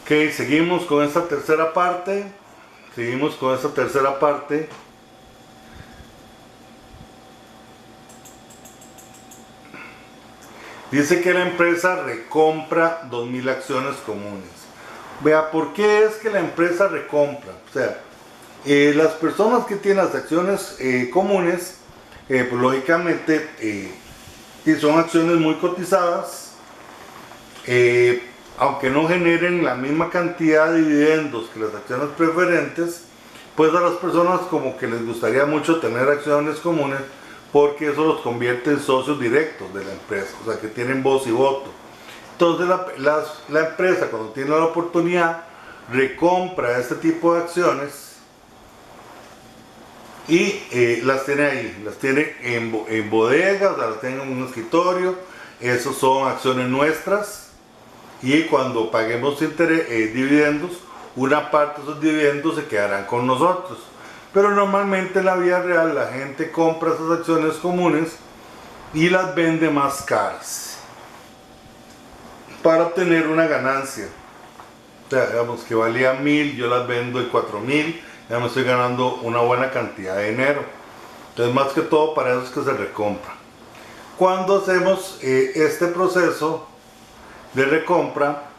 Ok, seguimos con esta tercera parte. Dice que la empresa recompra 2.000 acciones comunes. Vea, ¿por qué es que la empresa recompra? O sea, las personas que tienen las acciones comunes, pues lógicamente son acciones muy cotizadas, aunque no generen la misma cantidad de dividendos que las acciones preferentes, pues a las personas como que les gustaría mucho tener acciones comunes porque eso los convierte en socios directos de la empresa, o sea que tienen voz y voto. Entonces la empresa, cuando tiene la oportunidad, recompra este tipo de acciones y las tiene ahí, las tiene en bodegas, o sea, las tiene en un escritorio. Esos son acciones nuestras, y cuando paguemos dividendos, una parte de esos dividendos se quedarán con nosotros. Pero normalmente en la vida real la gente compra esas acciones comunes y las vende más caras para obtener una ganancia. O sea, digamos que valía 1.000, yo las vendo en 4.000, ya me estoy ganando una buena cantidad de dinero. Entonces, más que todo, para eso es que se recompra. Cuando hacemos este proceso de recompra,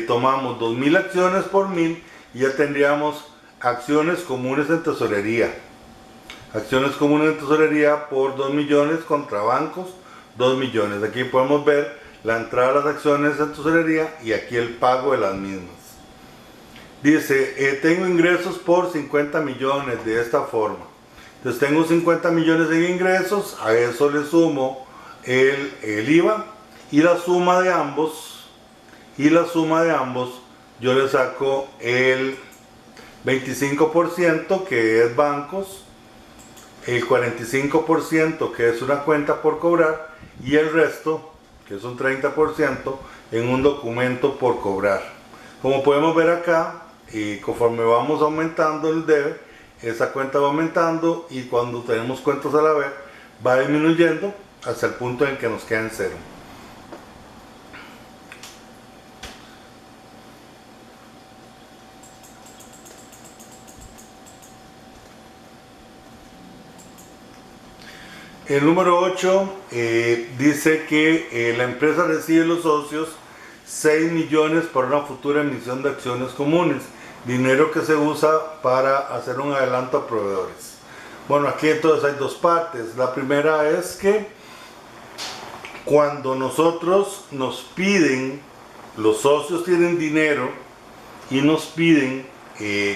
tomamos 2.000 acciones por 1.000 y ya tendríamos acciones comunes en tesorería. Acciones comunes en tesorería por 2 millones contra bancos, 2 millones. Aquí podemos ver la entrada de las acciones en tesorería y aquí el pago de las mismas. Dice, tengo ingresos por 50 millones de esta forma. Entonces tengo 50 millones en ingresos, a eso le sumo el IVA y la suma de ambos, yo le saco el 25% que es bancos, el 45% que es una cuenta por cobrar y el resto, que es un 30%, en un documento por cobrar. Como podemos ver acá, conforme vamos aumentando el debe, esa cuenta va aumentando y cuando tenemos cuentas a la vez va disminuyendo hasta el punto en que nos queda en cero. El número 8 dice que la empresa recibe de los socios 6 millones para una futura emisión de acciones comunes, dinero que se usa para hacer un adelanto a proveedores. Bueno, aquí entonces hay dos partes. La primera es que cuando nosotros nos piden, los socios tienen dinero y nos piden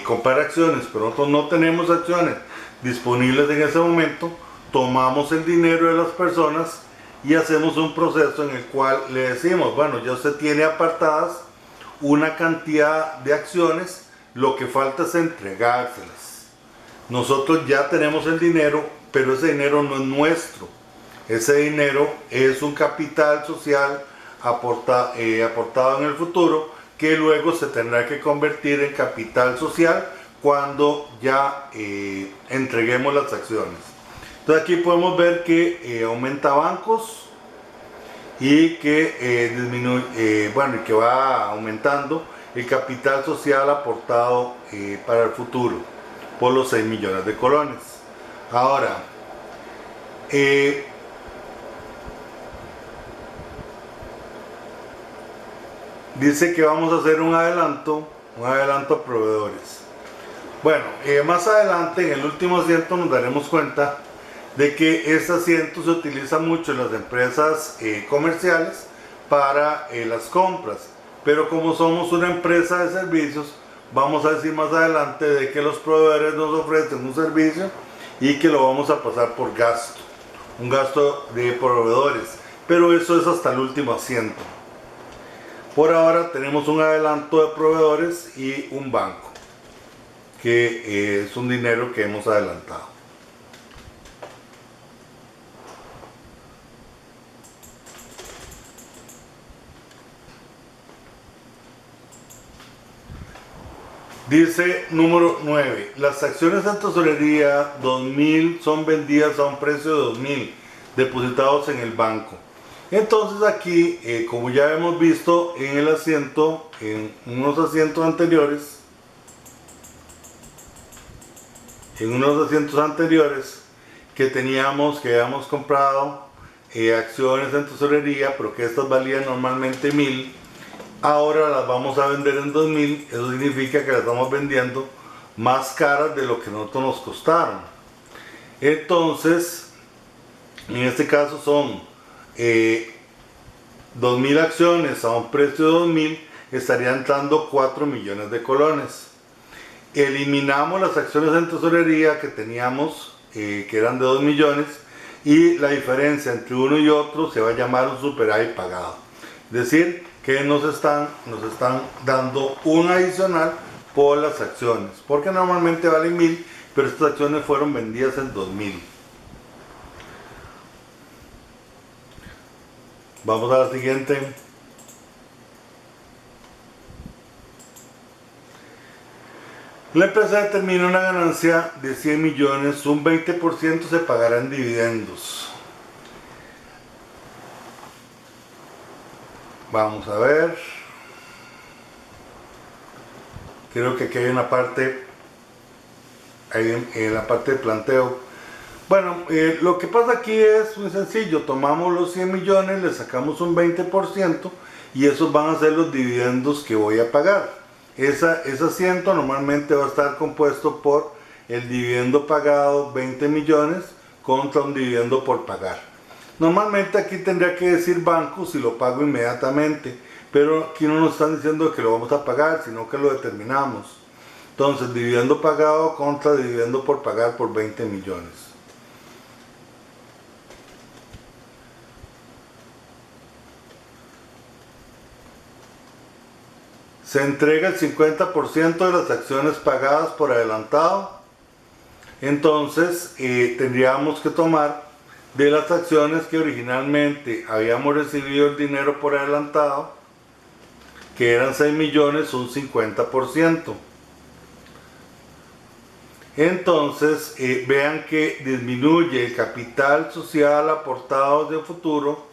comprar acciones, pero nosotros no tenemos acciones disponibles en ese momento, tomamos el dinero de las personas y hacemos un proceso en el cual le decimos, bueno, ya usted tiene apartadas una cantidad de acciones, lo que falta es entregárselas. Nosotros ya tenemos el dinero, pero ese dinero no es nuestro. Ese dinero es un capital social aportado en el futuro, que luego se tendrá que convertir en capital social cuando ya entreguemos las acciones. Entonces aquí podemos ver que aumenta bancos y que y que va aumentando el capital social aportado para el futuro por los 6 millones de colones. Ahora, dice que vamos a hacer un adelanto a proveedores. Bueno, más adelante en el último asiento nos daremos cuenta de que este asiento se utiliza mucho en las empresas comerciales para las compras, pero como somos una empresa de servicios, vamos a decir más adelante de que los proveedores nos ofrecen un servicio y que lo vamos a pasar por gasto, un gasto de proveedores, pero eso es hasta el último asiento. Por ahora tenemos un adelanto de proveedores y un banco, que es un dinero que hemos adelantado. Dice número 9, las acciones de tesorería 2.000 son vendidas a un precio de 2.000 depositados en el banco. Entonces aquí, como ya hemos visto en el asiento, en unos asientos anteriores, que habíamos comprado acciones en tesorería, pero que estas valían normalmente 1000, ahora las vamos a vender en 2000. Eso significa que las estamos vendiendo más caras de lo que nosotros nos costaron. Entonces, en este caso son 2000 acciones a un precio de 2000, estarían dando 4 millones de colones. Eliminamos las acciones en tesorería que teníamos, que eran de 2 millones, y la diferencia entre uno y otro se va a llamar un superávit pagado. Es decir, que nos están dando un adicional por las acciones, porque normalmente valen 1000, pero estas acciones fueron vendidas en 2000. Vamos a la siguiente. La empresa determina una ganancia de 100 millones, un 20% se pagará en dividendos. Vamos a ver. Creo que aquí hay una parte, en la parte de planteo. Bueno, lo que pasa aquí es muy sencillo. Tomamos los 100 millones, le sacamos un 20% y esos van a ser los dividendos que voy a pagar. Ese asiento normalmente va a estar compuesto por el dividendo pagado, 20 millones, contra un dividendo por pagar. Normalmente aquí tendría que decir banco si lo pago inmediatamente, pero aquí no nos están diciendo que lo vamos a pagar, sino que lo determinamos. Entonces, dividendo pagado contra dividendo por pagar por 20 millones. Se entrega el 50% de las acciones pagadas por adelantado. Entonces tendríamos que tomar de las acciones que originalmente habíamos recibido el dinero por adelantado, que eran 6 millones, un 50%. Entonces vean que disminuye el capital social aportado de futuro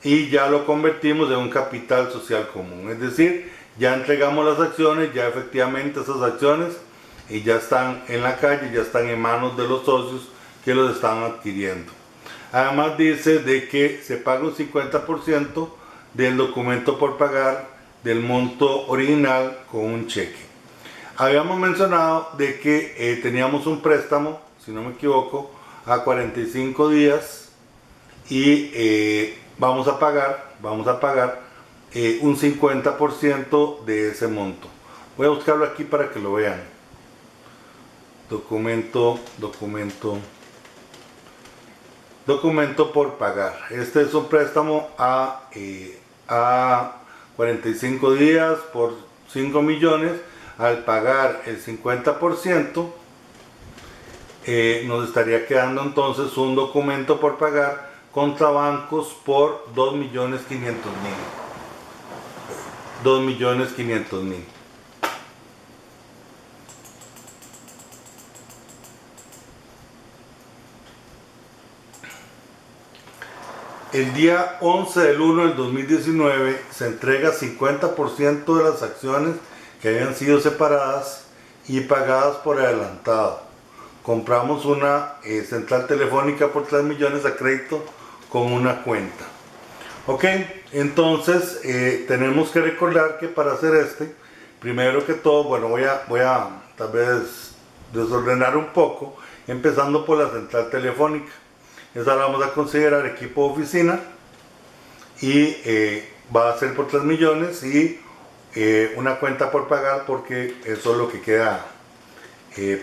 y ya lo convertimos en un capital social común. Es decir, ya entregamos las acciones, ya efectivamente esas acciones ya están en la calle, ya están en manos de los socios que los están adquiriendo. Además dice de que se paga un 50% del documento por pagar del monto original con un cheque. Habíamos mencionado de que teníamos un préstamo, si no me equivoco, a 45 días y vamos a pagar un 50% de ese monto. Voy a buscarlo aquí para que lo vean. Documento por pagar. Este es un préstamo a 45 días por 5 millones. Al pagar el 50%, nos estaría quedando entonces un documento por pagar contra bancos por 2.500.000. 2.500.000. El día 11 del 1 del 2019 se entrega 50% de las acciones que habían sido separadas y pagadas por adelantado. Compramos una central telefónica por 3 millones a crédito con una cuenta. Ok, entonces tenemos que recordar que para hacer primero que todo, bueno, voy a tal vez desordenar un poco, empezando por la central telefónica. Esa la vamos a considerar equipo de oficina y va a ser por 3 millones y una cuenta por pagar porque eso es lo que queda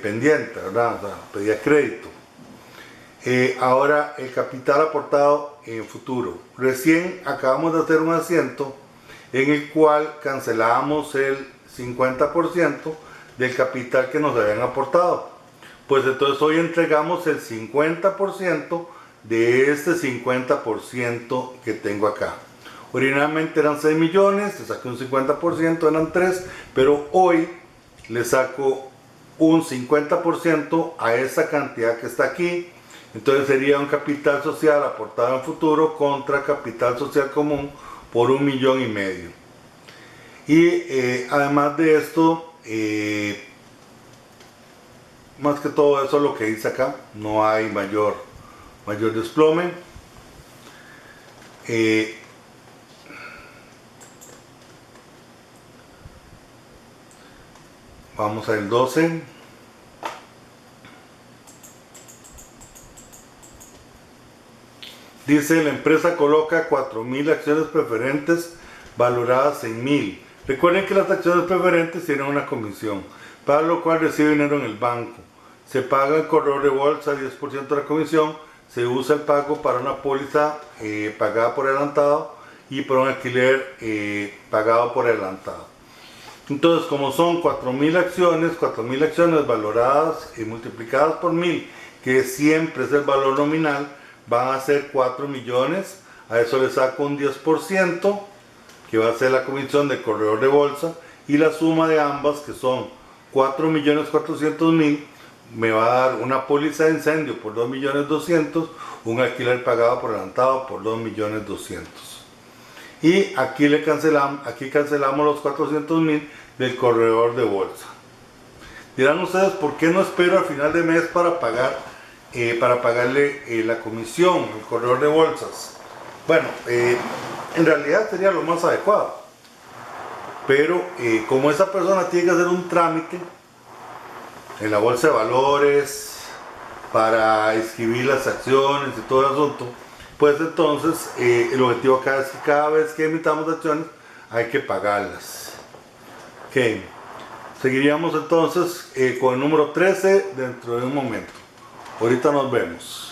pendiente, ¿verdad? O sea, pedía crédito. Ahora el capital aportado en futuro. Recién acabamos de hacer un asiento en el cual cancelábamos el 50% del capital que nos habían aportado. Pues entonces hoy entregamos el 50% de este 50% que tengo acá. Originalmente eran 6 millones, le saqué un 50%, eran 3, pero hoy le saco un 50% a esa cantidad que está aquí Entonces sería un capital social aportado en futuro contra capital social común por 1,5 millones. Y además de esto, más que todo eso es lo que dice acá, no hay mayor desplome. Vamos al 12. Dice, la empresa coloca 4,000 acciones preferentes valoradas en 1,000. Recuerden que las acciones preferentes tienen una comisión, para lo cual recibe dinero en el banco. Se paga el corredor de bolsa 10% de la comisión, se usa el pago para una póliza pagada por adelantado y para un alquiler pagado por adelantado. Entonces, como son 4,000 acciones valoradas y multiplicadas por 1,000, que siempre es el valor nominal, van a ser 4 millones. A eso le saco un 10%, que va a ser la comisión del corredor de bolsa, y la suma de ambas, que son 4,400,000, me va a dar una póliza de incendio por 2,200,000, un alquiler pagado por adelantado por 2,200,000. Y aquí cancelamos los 400,000 del corredor de bolsa. Dirán ustedes, ¿por qué no espero al final de mes para pagarle la comisión al corredor de bolsas? Bueno, en realidad sería lo más adecuado, pero como esa persona tiene que hacer un trámite en la bolsa de valores para inscribir las acciones y todo el asunto, pues entonces el objetivo acá es que cada vez que emitamos acciones hay que pagarlas. Ok, seguiríamos entonces con el número 13 dentro de un momento. Ahorita nos vemos.